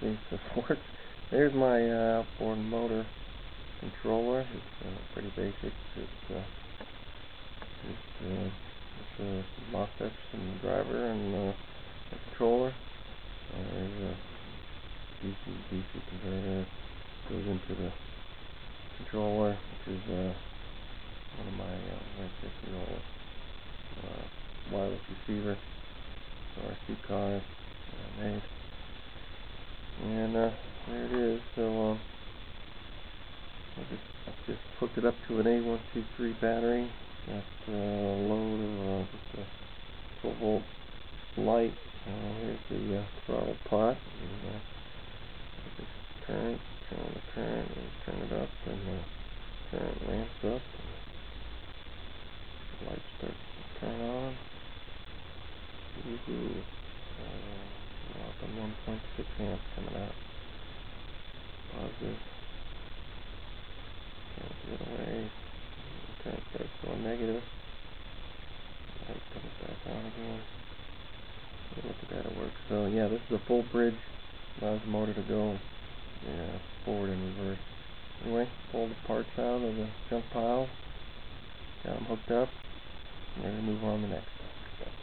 see if this works. There's my outboard motor controller. It's pretty basic. It's a MOSFET and the driver and the controller. There's a DC converter. Goes into the controller, which is one of my wireless receiver for RC cars that I made. And there it is. So I just hooked it up to an A1C3 battery. Got a load of just a 12 volt light. Here's the throttle pot. And, just turn the current, and turn it up, and the current ramps up. The light starts to turn on. Woohoo! Up on 1.6 amps coming out. Positive. Turn the other way. The current starts going negative. The light comes back on again. Look at that, it works. So yeah, this is a full bridge. Allows the motor to go forward and reverse. Anyway, pull the parts out of the junk pile. Got them hooked up. I'm ready to move on to the next step.